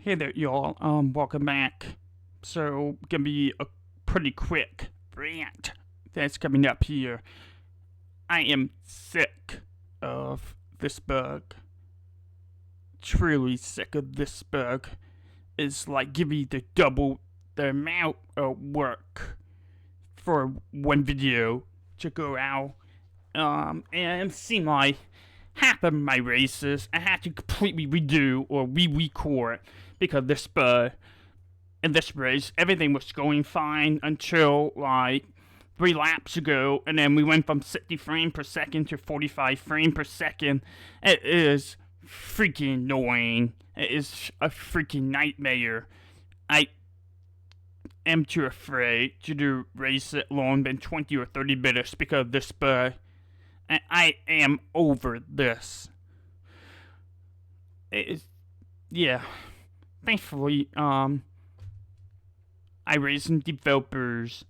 Hey there, y'all. Welcome back. So, gonna be a pretty quick rant that's coming up here. I am sick of this bug. Truly sick of this bug. It's like giving the double the amount of work for one video to go out. And it seemed like half of my races I had to completely redo or re-record because this in this race everything was going fine until like 3 laps ago, and then we went from 60 frames per second to 45 frames per second. It is freaking annoying. It is a freaking nightmare. I am too afraid to do race it long than 20 or 30 minutes because of this bug. And I am over this. It is, yeah. Thankfully, iRacing developers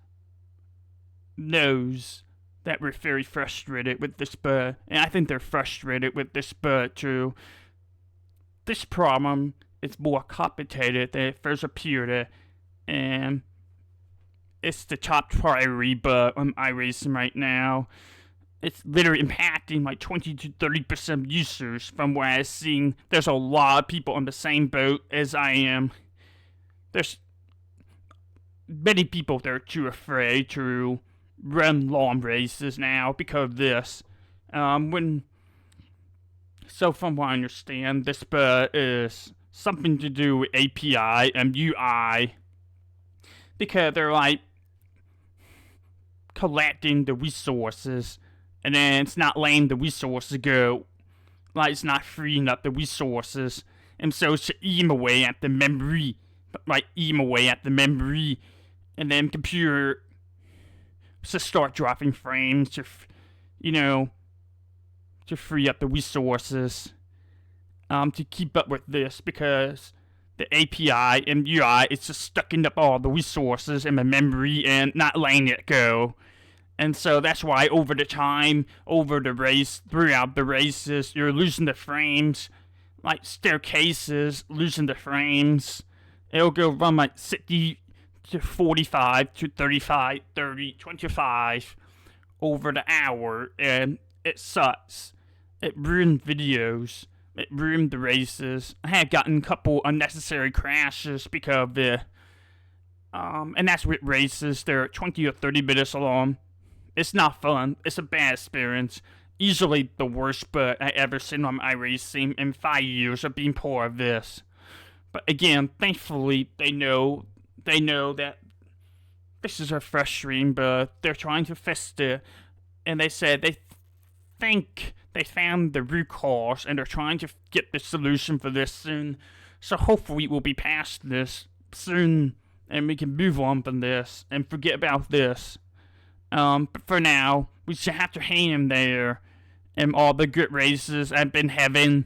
knows that we're very frustrated with this bug, and I think they're frustrated with this bug too. This problem is more complicated than it first appeared, and it's the top priority bug on iRacing right now. It's literally impacting like 20 to 30% of users from what I've seen. There's a lot of people on the same boat as I am. There's many people that are too afraid to run long races now because of this. So from what I understand, this bug is something to do with API and UI, because they're like collecting the resources, and then it's not letting the resources go. Like, it's not freeing up the resources, and so it's eating away at the memory. And then computer to start dropping frames to free up the resources to keep up with this, because the API and UI is just sucking up all the resources in the memory and not letting it go. And so that's why over the time, throughout the races, you're losing the frames. Like staircases, losing the frames. It'll go from like 60 to 45 to 35, 30, 25 over the hour, and it sucks. It ruined videos. It ruined the races. I had gotten a couple unnecessary crashes because of it. And that's with races. They're 20 or 30 minutes long. It's not fun. It's a bad experience. Easily the worst bug I ever seen on iRacing in 5 years of being part of this. But again, thankfully, they know that this is a frustrating bug. They're trying to fix it. And they said they think they found the root cause, and they're trying to get the solution for this soon. So hopefully we'll be past this soon, and we can move on from this and forget about this. But for now, we should have to hang in there. And all the good races I've been having,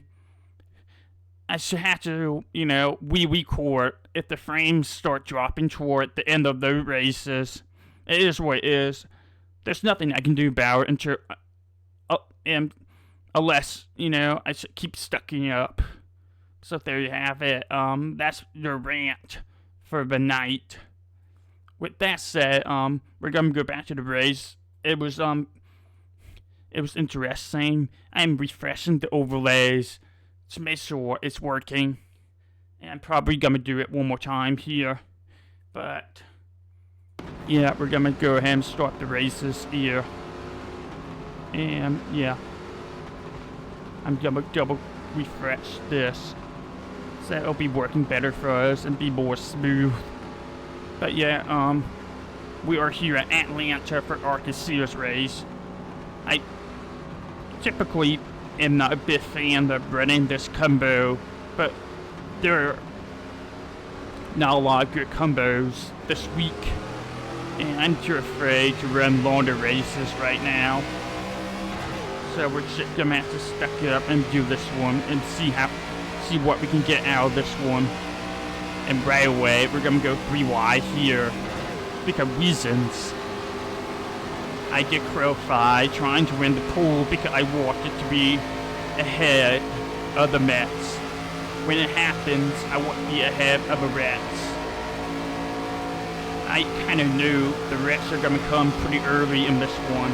I should have to, re-record if the frames start dropping toward the end of those races. It is what it is. There's nothing I can do about it unless, I should keep stacking up. So there you have it. That's the rant for the night. With that said, we're gonna go back to the race. It was interesting. I'm refreshing the overlays to make sure it's working, and I'm probably gonna do it one more time here. But yeah, we're gonna go ahead and start the races here, and yeah, I'm gonna double refresh this so it'll be working better for us and be more smooth. But yeah, we are here at Atlanta for ARCA Series race. I typically am not a big fan of running this combo, but there are not a lot of good combos this week, and I'm too afraid to run longer races right now. So we're just gonna have to stack it up and do this one and see what we can get out of this one. And right away, we're gonna go 3 wide here because reasons. I get qualified trying to win the pool because I want it to be ahead of the Mets. when it happens, I want to be ahead of the Rats. I kind of knew the Rats are going to come pretty early in this one.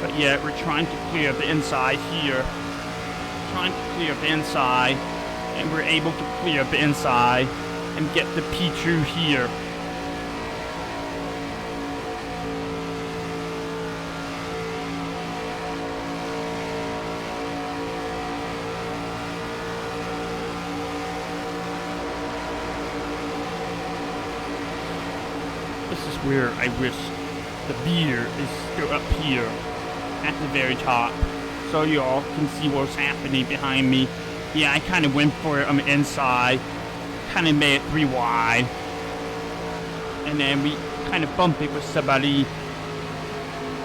But yeah, we're trying to clear the inside here. Trying to clear the inside, and we're able to clear the inside and get the P2 here. This is where I wish the beer is still up here at the very top, so y'all can see what's happening behind me. Yeah, I kind of went for it on the inside, kind of made it 3 wide, and then we kind of bumped it with somebody.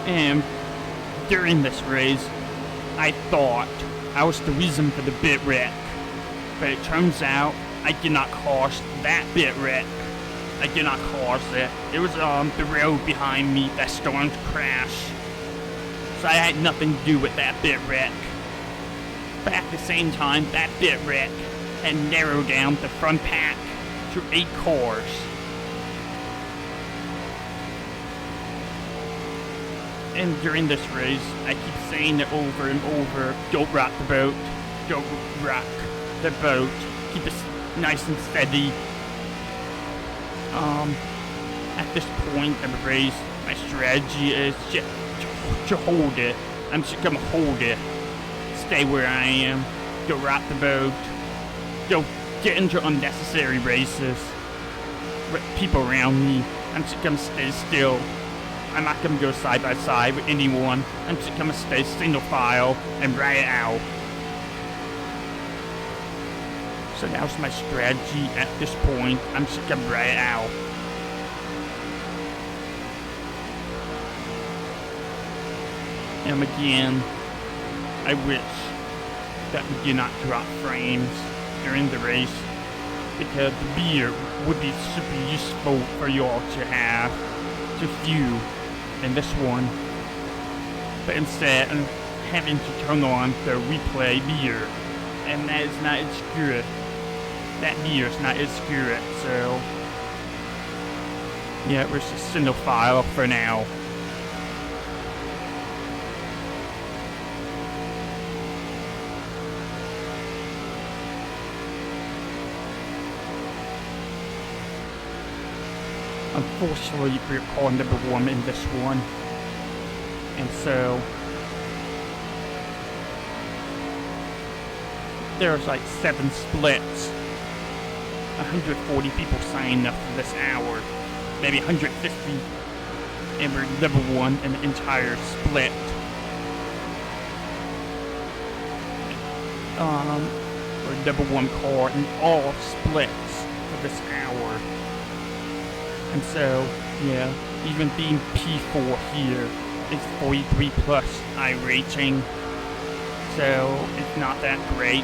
And during this race, I thought I was the reason for the bit wreck, but it turns out I did not cause that bit wreck. I did not cause it. It was the road behind me that started to crash. So I had nothing to do with that bit wreck. But at the same time, that bit wreck had narrowed down the front pack to 8 cars. And during this race, I keep saying it over and over, don't rock the boat, don't rock the boat, keep it nice and steady. At this point in the race, my strategy is just to hold it. I'm just gonna hold it. Stay where I am. Don't rock the boat. Don't get into unnecessary races with people around me. I'm just gonna stay still. I'm not gonna go side by side with anyone. I'm just gonna stay single file and ride it out. So that's my strategy at this point. I'm just gonna ride it out. And again, I wish that we did not drop frames during the race, because the beer would be super useful for y'all to have to view in this one. But instead, I'm having to turn on the replay beer, and that is not as good. That beer is not as good, so yeah, we're just single file for now. Unfortunately, we're calling number 1 in this one, and so there's like 7 splits. 140 people signed up for this hour, maybe 150, and we're number 1 in the entire split. We're number 1 car in all splits for this hour. And so, yeah, even being P4 here is 43 plus iRacing, so it's not that great.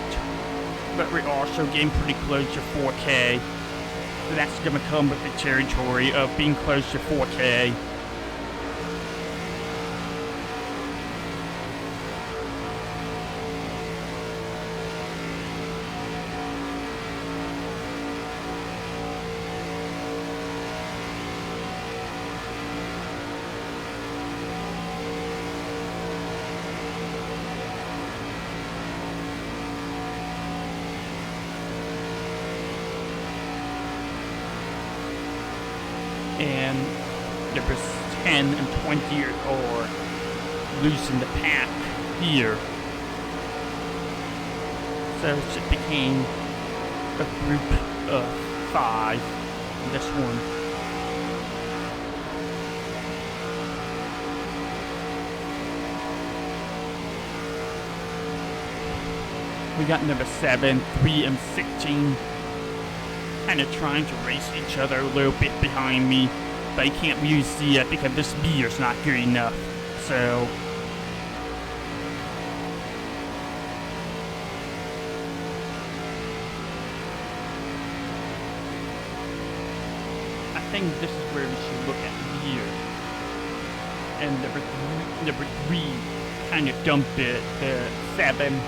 But we're also getting pretty close to 4K, so that's gonna come with the territory of being close to 4K. And numbers 10 and 20 are loose in the pack here. So it just became a group of 5 in this one. We got number 7, 3, and 16. Kind of trying to race each other a little bit behind me, but I can't really see it because this beer's not good enough. So I think this is where we should look at the beer. And number three kind of dumped it. The 7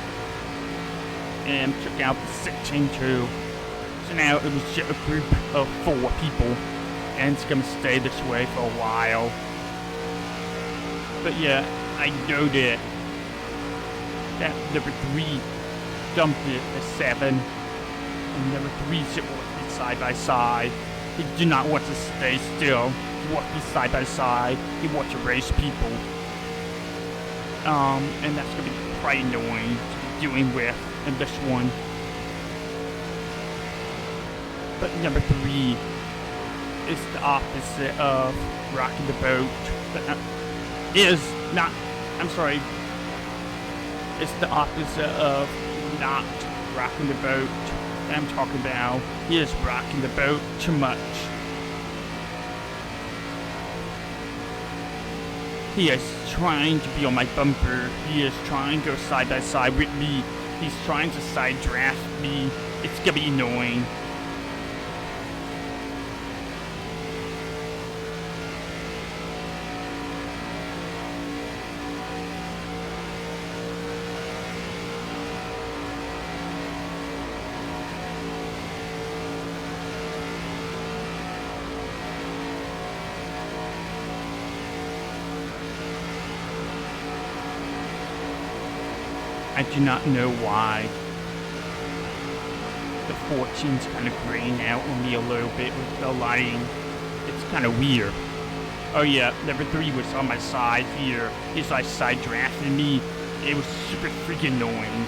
and took out the 16-2. So now it was just a group of 4 people, and it's gonna stay this way for a while. But yeah, I noted that number 3 dumped it at 7, and number 3 should walk side by side. He did not want to stay still. He walked side by side. He wanted to race people. And that's gonna be quite annoying to be dealing with in this one. But number 3 is the opposite of rocking the boat. But is not, I'm sorry, it's the opposite of not rocking the boat that I'm talking about. He is rocking the boat too much. He is trying to be on my bumper. He is trying to go side by side with me. He's trying to side draft me. It's gonna be annoying. I do not know why the fortune's kind of graying out on me a little bit with the lighting. It's kind of weird. Oh yeah, number 3 was on my side here. He's like side drafting me. It was super freaking annoying.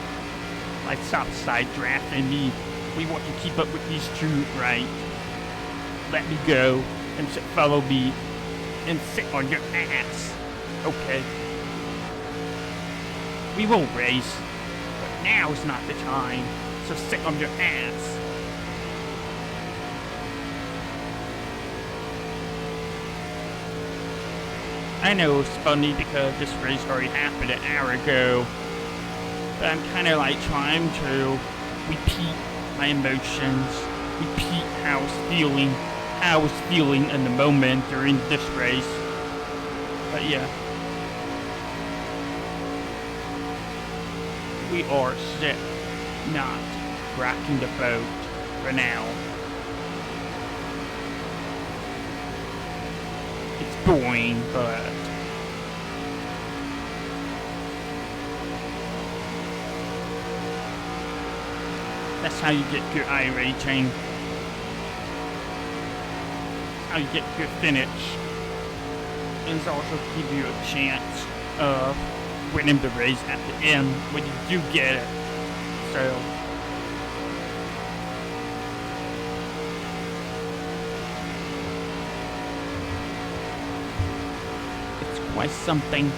Like stop side drafting me. We want to keep up with these 2, right? Let me go and follow me and sit on your ass. Okay. We will race, but now is not the time, so sit on your ass. I know it's funny because this race already happened an hour ago, but I'm kind of like trying to repeat my emotions, repeat how I was feeling in the moment during this race. But yeah. We are set, not rocking the boat for now. It's boring, but that's how you get good iRacing. How you get good finish. And it's also give you a chance of winning the race at the end when you do get it. So it's quite something.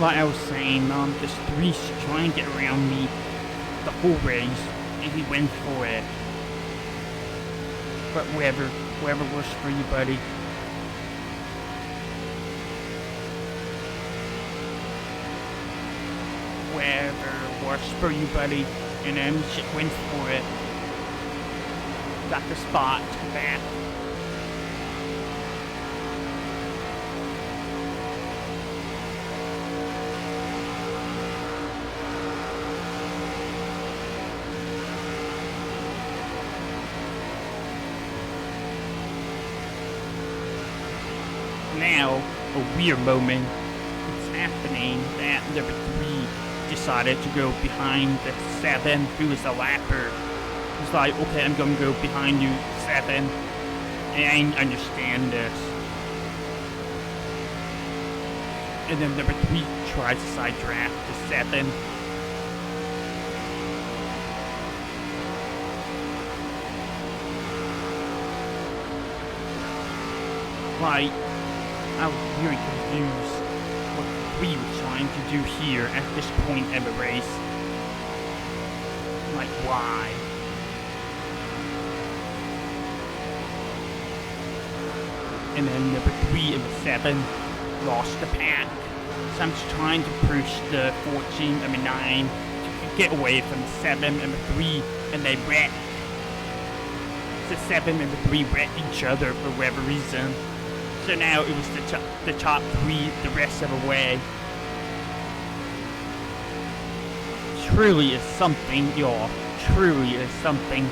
like I was saying, this Reese trying to get around me the whole race, and he went for it. But whatever works for you, buddy. Whatever works for you, buddy. And then shit went for it. Got the spot back. Now, a weird moment is happening that number 3 decided to go behind the 7 who is a lapper. He's like, okay, I'm gonna go behind you, 7. And I understand this. And then number 3 tries to side draft the 7. Like, I was very confused what we were trying to do here at this point in the race. Like, why? And then number 3 and the 7 lost the pack. So I'm just trying to push the 14 and the 9 to get away from the 7 and the 3, and they wrecked. The 7 and the 3 wrecked each other for whatever reason. So now it was the top 3 the rest of the way. Truly is something, y'all. Truly is something.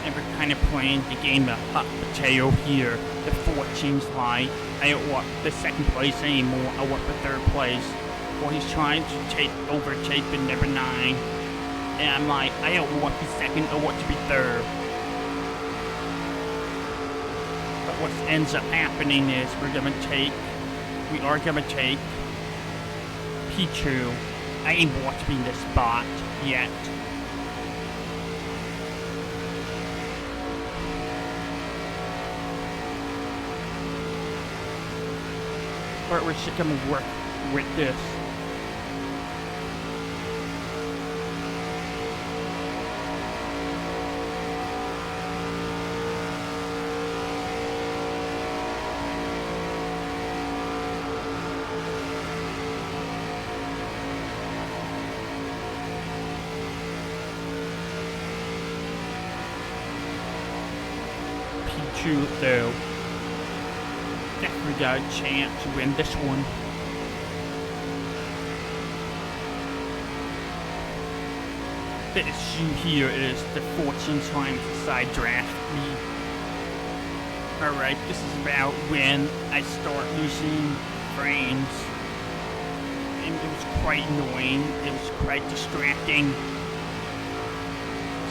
And we're kind of playing the game of hot potato here. The 14's like, I don't want the 2nd place anymore, I want the 3rd place. Well, he's trying to overtake the number 9. And I'm like, I don't want to be 2nd, I want to be 3rd. But what ends up happening is we are gonna take Pichu. I ain't want to be in this spot yet. But we're just gonna work with this. Pichu, though, definitely got a chance to win this one. The issue here is the 14 trying to side draft me. Alright, this is about when I start losing frames. And it was quite annoying, it was quite distracting.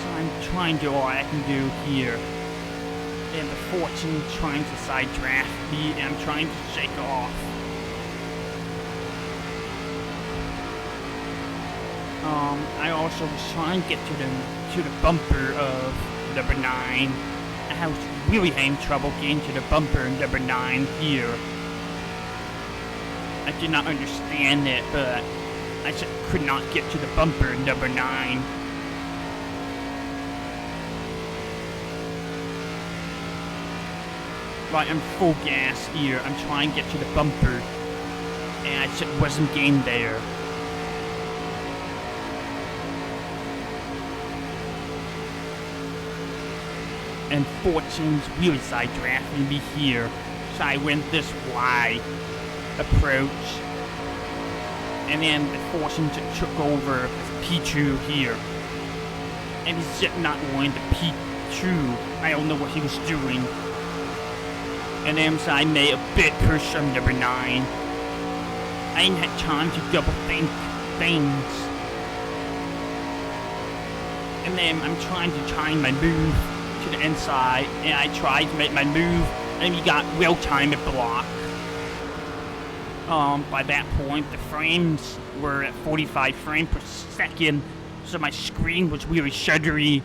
So I'm trying to do all I can do here. And the 14 trying to side draft me, and I'm trying to shake off. I also was trying to get to the bumper of number 9. I was really having trouble getting to the bumper of number 9 here. I did not understand it, but I just could not get to the bumper of number 9. Right, I'm full gas here. I'm trying to get to the bumper, and I just wasn't getting there. And 14's really side drafting me here, so I went this wide approach. And then the 14 took over Pichu here. And he's just not wanting to Pichu. I don't know what he was doing. And then so I made a big push on number 9. I didn't have time to double think things. And then I'm trying to time my move to the inside, and I tried to make my move, and he got well-timed block. By that point, the frames were at 45 frames per second, so my screen was really shuddery,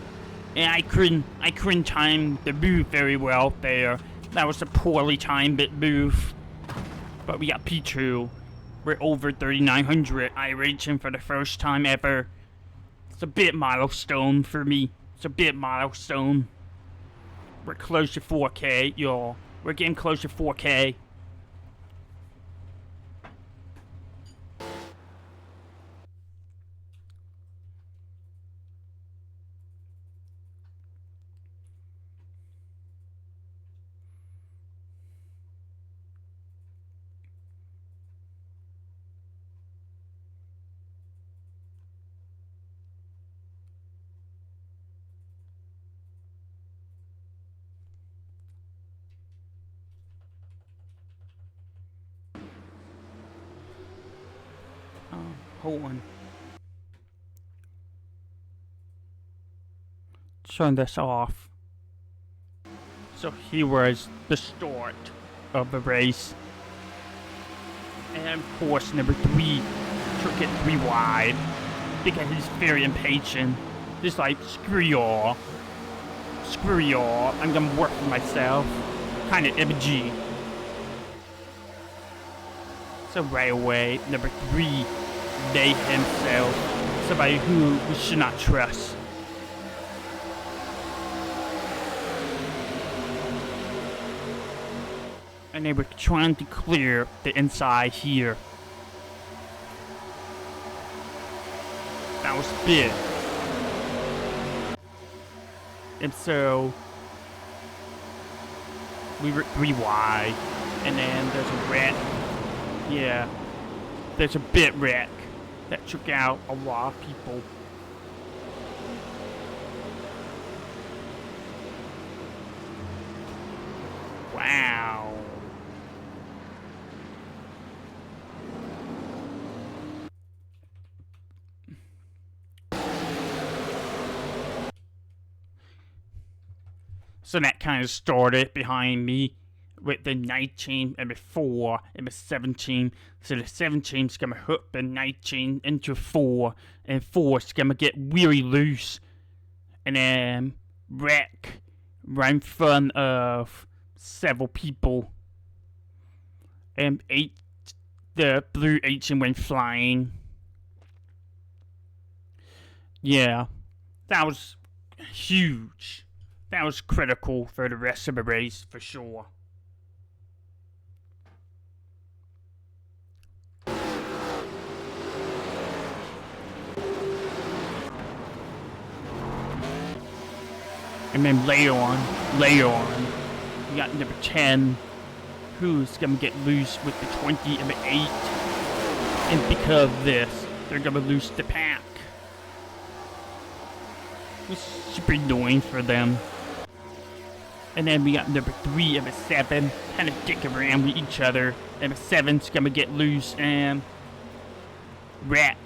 and I couldn't time the move very well there. That was a poorly timed move. But we got P2. We're over 3,900 iRacing for the first time ever. It's a bit milestone for me. It's a bit milestone. We're close to 4K, y'all. We're getting close to 4K. Hold on. Turn this off. So here was the start of the race. And of course, number 3 took it 3 wide because he's very impatient. Just like, screw y'all. Screw y'all. I'm gonna work for myself. Kind of MG. So right away, number 3 made himself somebody who we should not trust. And they were trying to clear the inside here. That was big. And so we were 3 wide, and then there's a wreck. Yeah, there's a bit wreck that took out a lot of people. Wow. So that kind of started behind me with the 19 and the 4 and the 17. So the 17's gonna hook the 19 into 4, and 4's gonna get really loose and then wreck right in front of several people. And the blue 18 went flying. Yeah, that was huge. That was critical for the rest of the race, for sure. And then later on, we got number 10, who's gonna get loose with the 20 and the 8. And because of this, they're gonna lose the pack. It's super annoying for them. And then we got number 3 and the 7, kind of dick around with each other. And the 7's gonna get loose and wreck.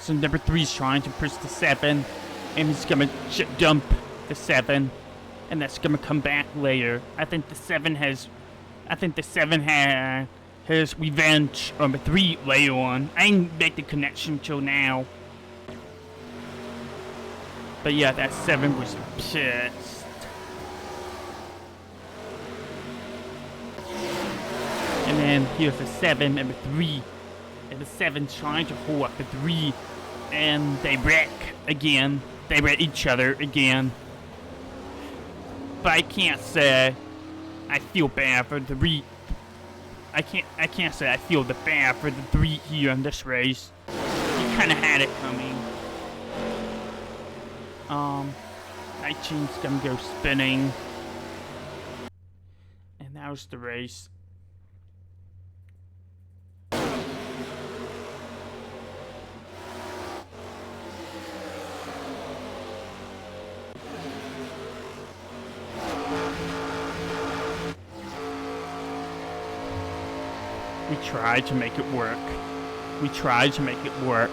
So number 3's trying to push the 7, and he's gonna dump the 7, and that's gonna come back later. I think the 7 has his revenge on the 3 later on. I didn't make the connection till now. But yeah, that 7 was pissed. And then here's the 7 and the 3. And the 7's trying to pull up the 3. And they wreck again. They wreck each other again. But I can't say I feel bad for the 3. I can't say I feel the bad for the 3 here in this race. He kinda had it coming. 19's gonna go spinning. And that was the race. We tried to make it work. We tried to make it work.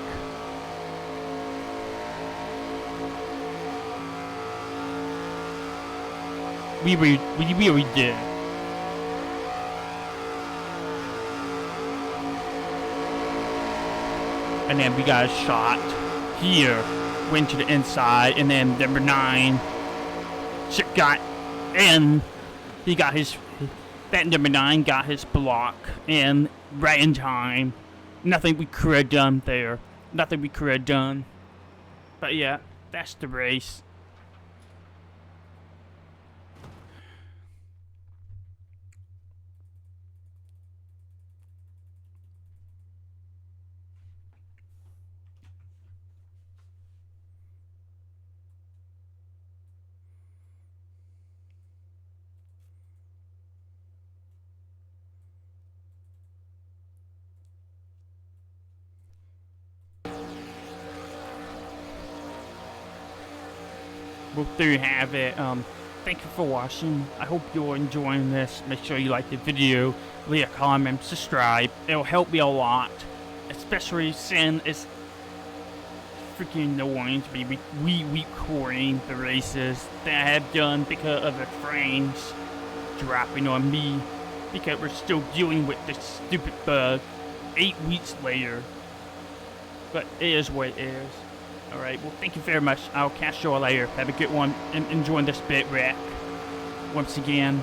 We really did. And then we got a shot here, went to the inside, and then number 9 got in. He got his, that number 9 got his block in right in time. Nothing we could have done there. Nothing we could have done. But yeah, that's the race. Well, there you have it. Thank you for watching. I hope you're enjoying this. Make sure you like the video, leave a comment, subscribe. It'll help me a lot, especially since it's freaking annoying to be recording the races that I have done because of the frames dropping on me, because we're still dealing with this stupid bug 8 weeks later. But it is what it is. Alright, well, thank you very much. I'll catch you all later. Have a good one, and enjoy this bit wreck. Once again,